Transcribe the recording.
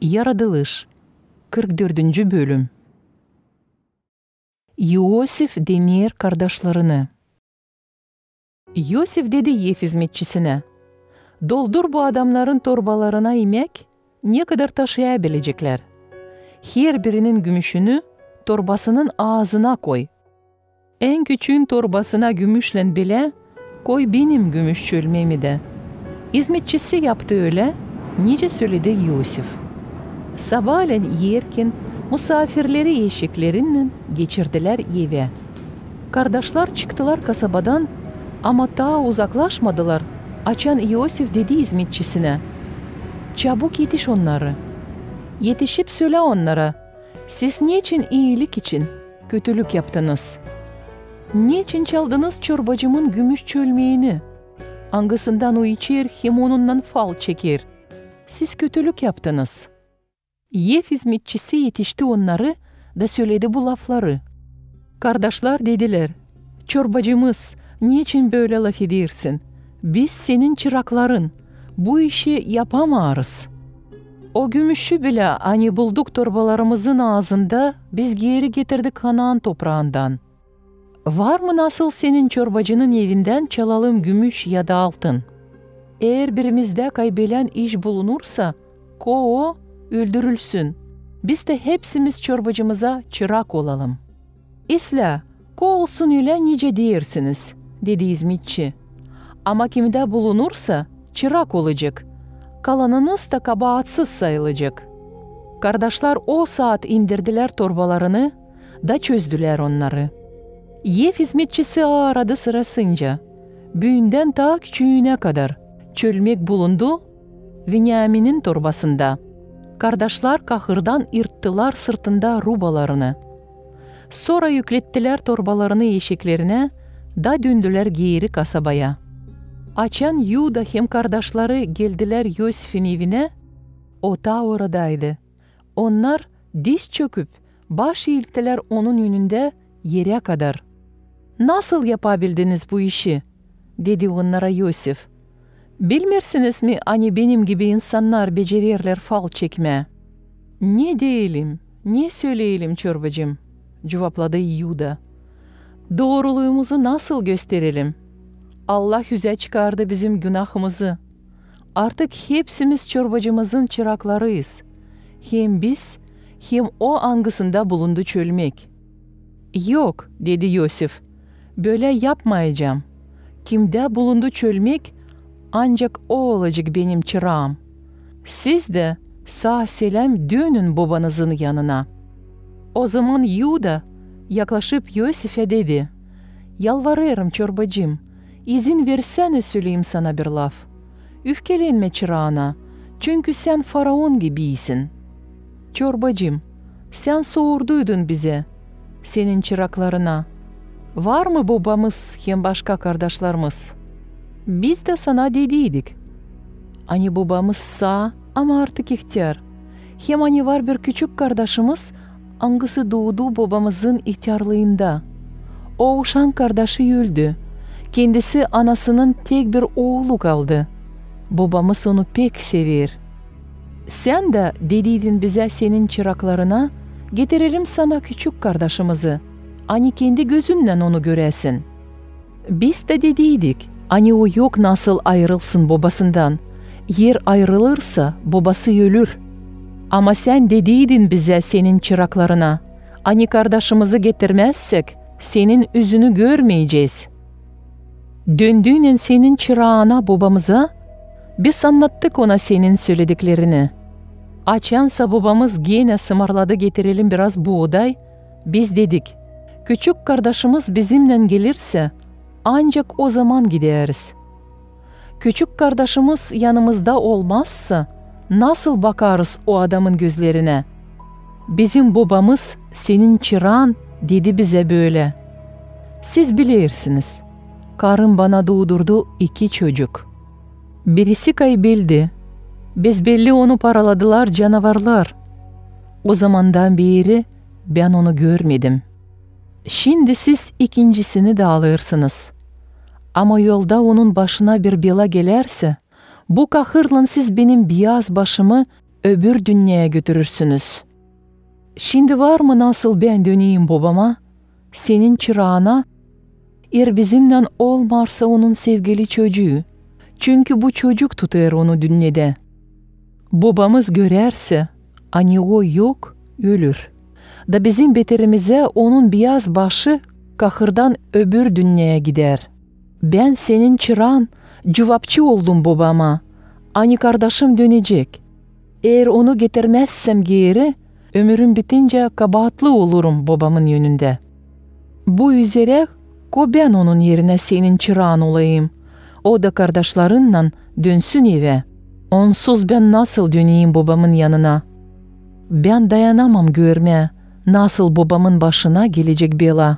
Yaradılış 44. bölüm. Yosif dener kardeşlerini. Yosif dedi ev hizmetçisine, "Doldur bu adamların torbalarına yemek, ne kadar taşıyabilecekler. Her birinin gümüşünü torbasının ağzına koy. En küçüğün torbasına gümüşlen bile koy benim gümüş çölmemi de." Hizmetçisi yaptı öyle, nice söyledi Yosif. Sabahleyin yerken misafirleri eşeklerinden geçirdiler eve. Kardeşler çıktılar kasabadan ama daha uzaklaşmadılar. Açan Yosif dedi hizmetçisine, "Çabuk yetiş onları. Yetişip söyle onlara, siz niçin iyilik için kötülük yaptınız? Niçin çaldınız çorbacımın gümüş çölmeğini? Hangisinden o içer hem onundan fal çeker. Siz kötülük yaptınız." Ev hizmetçisi yetişti onları da söyledi bu lafları. Kardeşler dediler, "Çorbacımız, niçin böyle laf edersin? Biz senin çırakların, bu işi yapamayız. O gümüşü bile hani bulduk torbalarımızın ağzında, biz geri getirdik Kanaan toprağından. Var mı nasıl senin çorbacının evinden çalalım gümüş ya da altın? Eğer birimizde kaybeden iş bulunursa, o öldürülsün. Biz de hepsimiz çorbacımıza çırak olalım." "İsla, olsun öyle nice deyirsiniz," dedi hizmetçi. "Ama kimde bulunursa çırak olacak. Kalanınız da kabahatsiz sayılacak." Kardeşler o saat indirdiler torbalarını da çözdüler onları. Ev hizmetçisi aradı sırasınca. Büyüğünden ta küçüğüne kadar çölmek bulundu Venyamin'in torbasında. Kardeşler kahırdan yırttılar sırtında rubalarını. Sonra yüklettiler torbalarını eşeklerine da döndüler geri kasabaya. Açan Yuda hem kardeşleri geldiler Yosif'in evine, o da oradaydı. Onlar diz çöküp baş eğildiler onun önünde yere kadar. "Nasıl yapabildiniz bu işi?" dedi onlara Yosif. "Bilmirsiniz mi hani benim gibi insanlar becerirler fal çekme?" "Ne diyelim, ne söyleyelim çorbacım?" cevapladı Yuda. "Doğruluğumuzu nasıl gösterelim? Allah yüze çıkardı bizim günahımızı. Artık hepsimiz çorbacımızın çıraklarıyız. Hem biz hem o hangısında bulundu çölmek." "Yok," dedi Yosif, "böyle yapmayacağım. Kimde bulundu çölmek, ancak o olacak benim çırağım. Siz de sağ selam dönün babanızın yanına." O zaman Yuda yaklaşıp Yosif'e dedi, "Yalvarırım çorbacım, izin versene söyleyeyim sana bir laf. Öfkelenme çırağına, çünkü sen faraon gibisin. Çorbacım, sen sorduydun bize, senin çıraklarına. Var mı babamız hem başka kardeşlerimiz? Biz de sana dediydik. Hani babamız sağ ama artık ihtiyar. Hem hani var bir küçük kardeşimiz, hangisi doğdu babamızın ihtiyarlığında. O uşan kardeşi öldü. Kendisi anasının tek bir oğlu kaldı. Babamız onu pek sever. Sen de dediydin bize senin çıraklarına, getirelim sana küçük kardeşimizi. Hani kendi gözünden onu göresin. Biz de dediydik, hani o yok nasıl ayrılsın babasından. Yer ayrılırsa babası ölür. Ama sen dediydin bize senin çıraklarına, hani kardeşimizi getirmezsek senin yüzünü görmeyeceğiz. Döndüğünün senin çırağına babamıza, biz anlattık ona senin söylediklerini. Açansa babamız gene sımarladı getirelim biraz buğday. Biz dedik, küçük kardeşimiz bizimle gelirse ancak o zaman gideriz. Küçük kardeşimiz yanımızda olmazsa nasıl bakarız o adamın gözlerine? Bizim babamız senin çırağın dedi bize böyle. Siz bilirsiniz, karım bana doğdurdu 2 çocuk. Birisi kayboldu. Biz belli onu paraladılar canavarlar. O zamandan beri ben onu görmedim. Şimdi siz ikincisini de alırsınız. Ama yolda onun başına bir bela gelirse, bu kahırla siz benim beyaz başımı öbür dünyaya götürürsünüz. Şimdi var mı nasıl ben döneyim babama, senin çırağına, bizimle olmarsa onun sevgili çocuğu. Çünkü bu çocuk tutar onu dünyada. Babamız görerse, hani o yok, ölür. Da bizim beterimize onun beyaz başı kahırdan öbür dünyaya gider. Ben senin çırağın, cevapçı oldum babama. Hani kardeşim dönecek. Eğer onu getirmezsem geri, ömrüm bitince kabahatlı olurum babamın yönünde. Bu üzere ben onun yerine senin çırağın olayım. O da kardeşlerinle dönsün eve. Onsuz ben nasıl döneyim babamın yanına? Ben dayanamam görme nasıl babamın başına gelecek bela.